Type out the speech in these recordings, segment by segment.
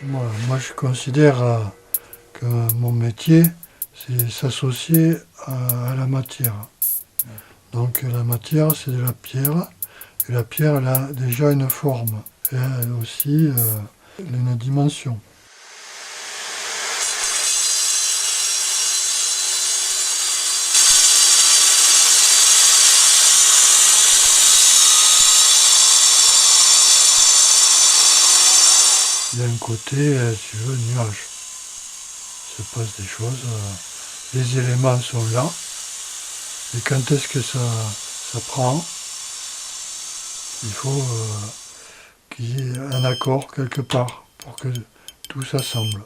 Moi, je considère que mon métier, c'est s'associer à la matière. Donc la matière, c'est de la pierre. Et la pierre, elle a déjà une forme. Et elle aussi, elle a une dimension. Il y a un côté, si tu veux, nuage. Il se passe des choses. Les éléments sont là. Et quand est-ce que ça prend? Il faut qu'il y ait un accord quelque part pour que tout s'assemble.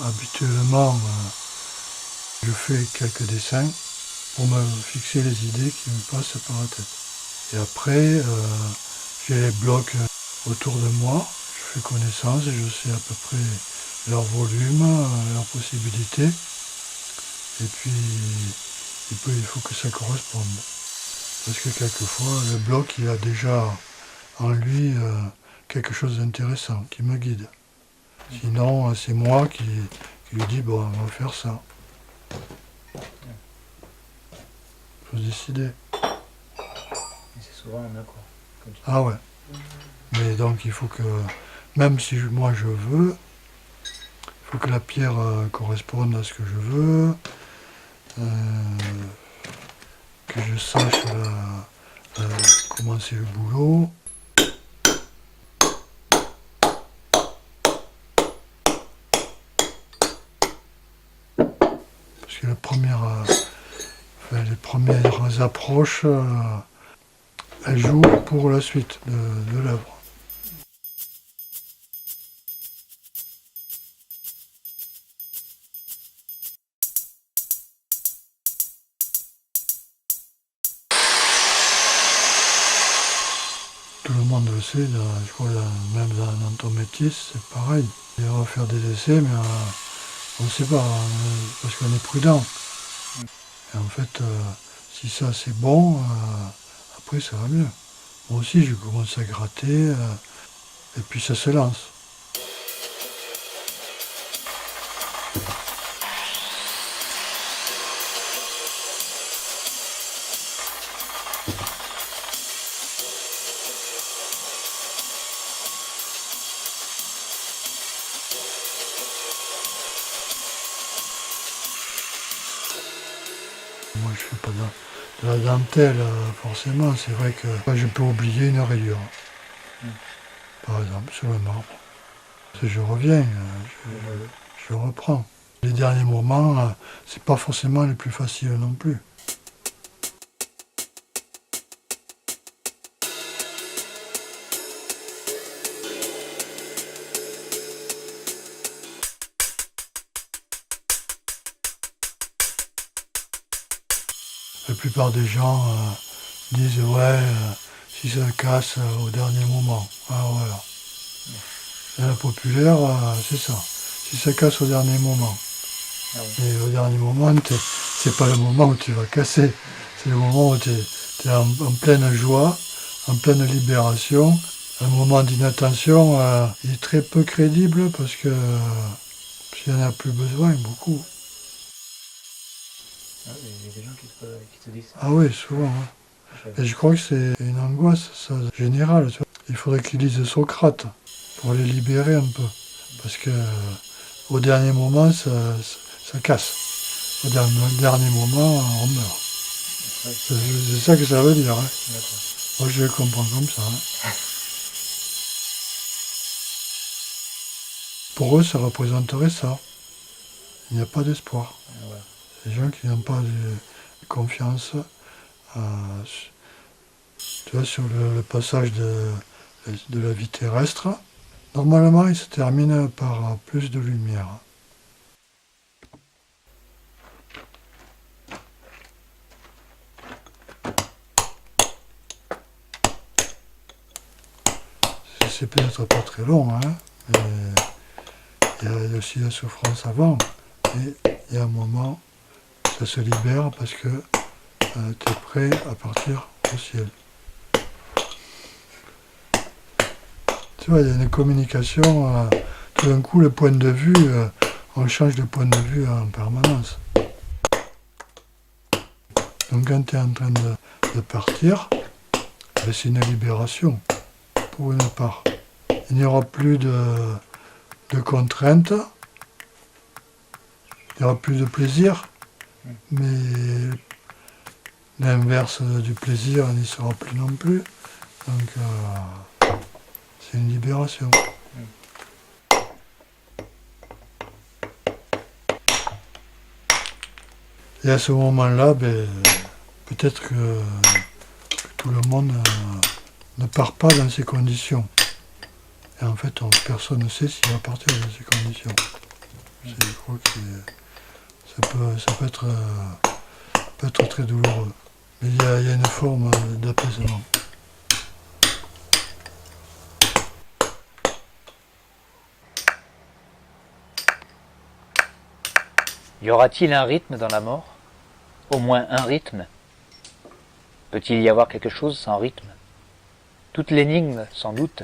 Habituellement, je fais quelques dessins pour me fixer les idées qui me passent par la tête. Et après, j'ai les blocs autour de moi, je fais connaissance et je sais à peu près leur volume, leurs possibilités. Et puis, il faut que ça corresponde. Parce que quelquefois, le bloc, il a déjà en lui quelque chose d'intéressant qui me guide. Sinon, c'est moi qui lui dis, bon, on va faire ça. Il faut se décider. Et c'est souvent un accord. Ah ouais. Mais donc, il faut que, même si moi je veux, il faut que la pierre corresponde à ce que je veux, que je sache comment c'est le boulot. Parce que les premières approches, elles jouent pour la suite de l'œuvre. Tout le monde le sait, je crois même dans ton métier, c'est pareil. Et on va faire des essais, mais on ne sait pas, parce qu'on est prudent. Et en fait, si ça c'est bon, après ça va mieux. Moi aussi, je commence à gratter, et puis ça se lance. Moi, je fais pas de la dentelle, forcément. C'est vrai que je peux oublier une rayure. Par exemple, sur le marbre. Si je reviens, je reprends. Les derniers moments, c'est pas forcément les plus faciles non plus. La plupart des gens disent ouais, si ça casse au dernier moment. Ah voilà. Et la populaire, c'est ça. Si ça casse au dernier moment. Ah oui. Et au dernier moment, c'est pas le moment où tu vas casser. C'est le moment où tu es en pleine joie, en pleine libération. Un moment d'inattention, il est très peu crédible parce qu'il n'y en a plus besoin, beaucoup. Ah, il y a des gens qui te disent ça. Ah oui, souvent. Hein. Et je crois que c'est une angoisse, ça, générale. Tu vois. Il faudrait qu'ils lisent Socrate pour les libérer un peu. Parce que au dernier moment, ça casse. Au dernier moment, on meurt. C'est ça que ça veut dire. Hein. Moi, je le comprends comme ça. Hein. Pour eux, ça représenterait ça. Il n'y a pas d'espoir. Ouais. Les gens qui n'ont pas de confiance tu vois, sur le passage de la vie terrestre. Normalement, il se termine par plus de lumière. c'est peut-être pas très long, hein, mais il y a aussi la souffrance avant. Et il y a un moment, ça se libère parce que tu es prêt à partir au ciel. Tu vois, il y a une communication, tout d'un coup, le point de vue, on change de point de vue en permanence. Donc quand tu es en train de partir, ben, c'est une libération, pour une part. Il n'y aura plus de contraintes, il n'y aura plus de plaisir, mais l'inverse du plaisir n'y sera plus non plus. Donc c'est une libération. Et à ce moment-là, ben, peut-être que tout le monde ne part pas dans ces conditions. Et en fait, personne ne sait s'il va partir dans ces conditions. Je crois que ça peut être très douloureux. Mais il y a une forme d'apaisement. Y aura-t-il un rythme dans la mort? Au moins un rythme? Peut-il y avoir quelque chose sans rythme? Toute l'énigme, sans doute,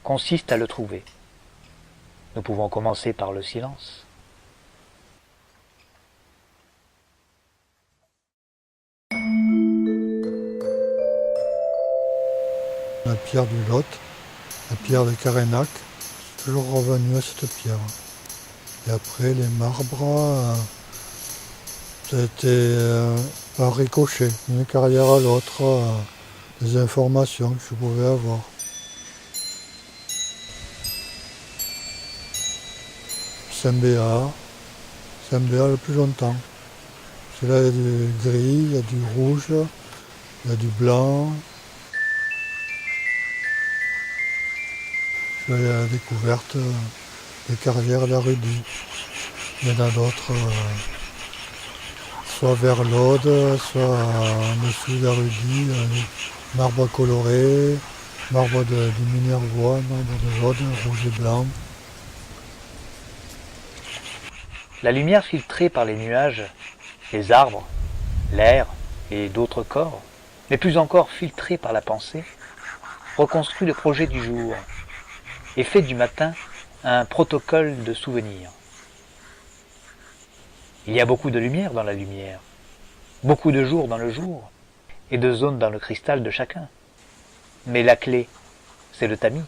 consiste à le trouver. Nous pouvons commencer par le silence. La pierre du Lot, la pierre de Carénac, toujours revenu à cette pierre. Et après, les marbres, ça a été un ricochet, d'une carrière à l'autre, des informations que je pouvais avoir. Saint-Béat le plus longtemps. Parce que là, il y a du gris, il y a du rouge, il y a du blanc. Je suis allé à la découverte des carrières d'Arudi. Il y en a d'autres, soit vers l'Aude, soit en dessous d'Arudi, marbre coloré, marbre du Minervois, marbre de l'Aude, rouge et blanc. La lumière filtrée par les nuages, les arbres, l'air et d'autres corps, mais plus encore filtrée par la pensée, reconstruit le projet du jour et fait du matin un protocole de souvenirs. Il y a beaucoup de lumière dans la lumière, beaucoup de jour dans le jour, et de zones dans le cristal de chacun. Mais la clé, c'est le tamis,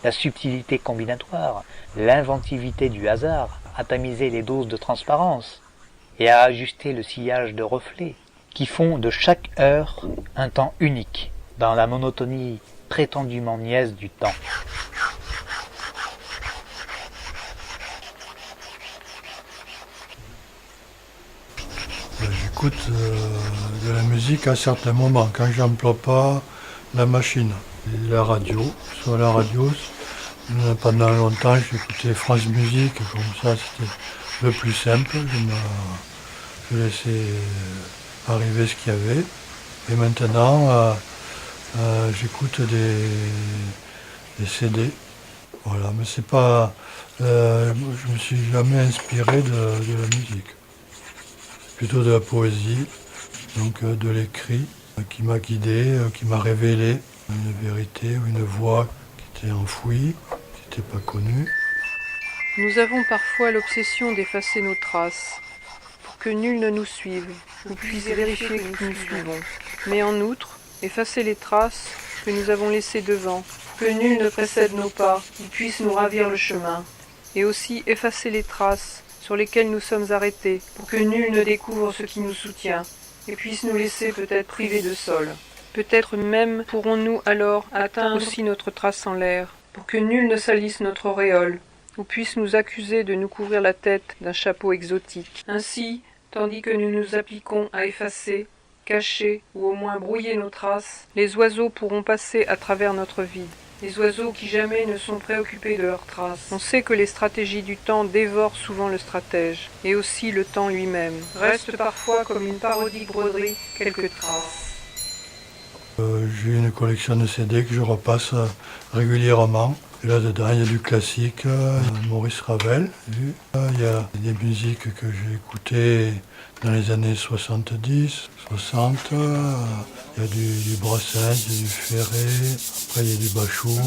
la subtilité combinatoire, l'inventivité du hasard à tamiser les doses de transparence et à ajuster le sillage de reflets qui font de chaque heure un temps unique dans la monotonie prétendument niaise du temps. J'écoute de la musique à certains moments, quand j'emploie pas la machine. La radio, sur la radio, pendant longtemps j'écoutais France Musique, comme ça c'était le plus simple, je laissais arriver ce qu'il y avait. Et maintenant j'écoute des CD. Voilà, mais c'est pas. Je me suis jamais inspiré de la musique. Plutôt de la poésie, donc de l'écrit, qui m'a guidé, qui m'a révélé une vérité, une voix qui était enfouie, qui n'était pas connue. Nous avons parfois l'obsession d'effacer nos traces, pour que nul ne nous suive, ou puisse vérifier que nous suivons. Mais en outre, effacer les traces que nous avons laissées devant, pour que nul ne précède nos pas, ou puisse nous ravir le chemin. Et aussi effacer les traces sur lesquelles nous sommes arrêtés, pour que nul ne découvre ce qui nous soutient, et puisse nous laisser peut-être privés de sol. Peut-être même pourrons-nous alors atteindre aussi notre trace en l'air, pour que nul ne salisse notre auréole, ou puisse nous accuser de nous couvrir la tête d'un chapeau exotique. Ainsi, tandis que nous nous appliquons à effacer, cacher ou au moins brouiller nos traces, les oiseaux pourront passer à travers notre vide. Les oiseaux qui jamais ne sont préoccupés de leurs traces. On sait que les stratégies du temps dévorent souvent le stratège, et aussi le temps lui-même. Reste parfois comme une parodique broderie quelques traces. J'ai une collection de CD que je repasse régulièrement. Et là-dedans, il y a du classique, Maurice Ravel. Il y a des musiques que j'ai écoutées dans les années 70, 60. Il y a du Brassens, il y a du Ferré, après il y a du Bachung.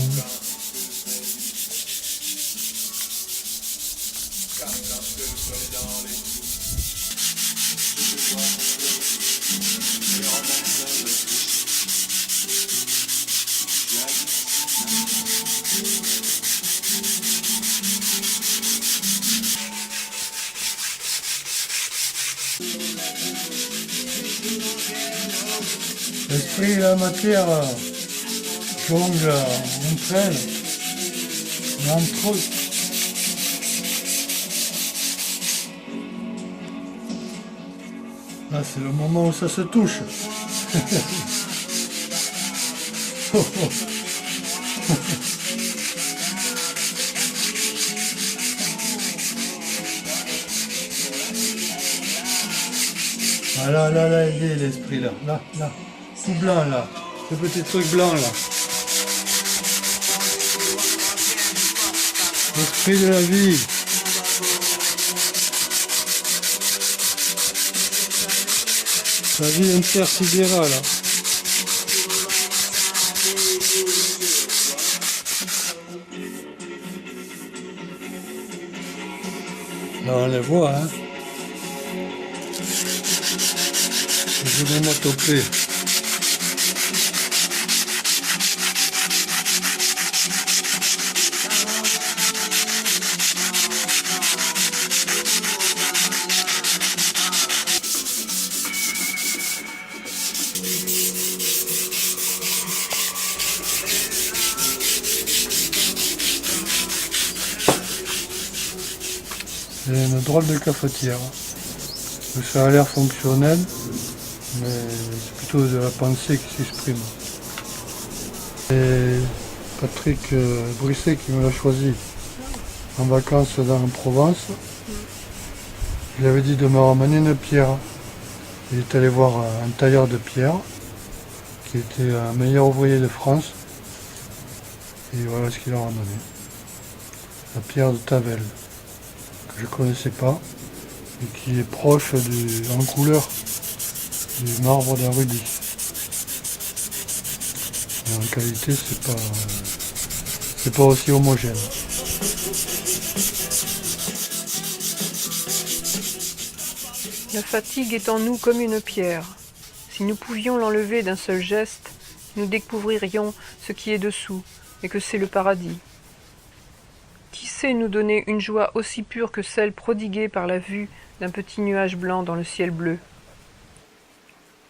L'esprit et la matière jonglent entre elles, et entre eux. Là, c'est le moment où ça se touche. Ah là, il est l'esprit là, là, tout blanc là, ce petit truc blanc là. L'esprit de la vie. La vie intersidérale. Là on les voit, hein. Je vais m'autoper. C'est une drôle de cafetière. Ça a l'air fonctionnel, mais c'est plutôt de la pensée qui s'exprime. C'est Patrick Brisset qui me l'a choisi en vacances en Provence. Je lui avais dit de me ramener une pierre. Il est allé voir un tailleur de pierre qui était un meilleur ouvrier de France. Et voilà ce qu'il a ramené. La pierre de Tavel, que je ne connaissais pas, et qui est proche en couleur du marbre d'un rubis. Mais en qualité, c'est pas aussi homogène. La fatigue est en nous comme une pierre. Si nous pouvions l'enlever d'un seul geste, nous découvririons ce qui est dessous, et que c'est le paradis. Qui sait nous donner une joie aussi pure que celle prodiguée par la vue d'un petit nuage blanc dans le ciel bleu ?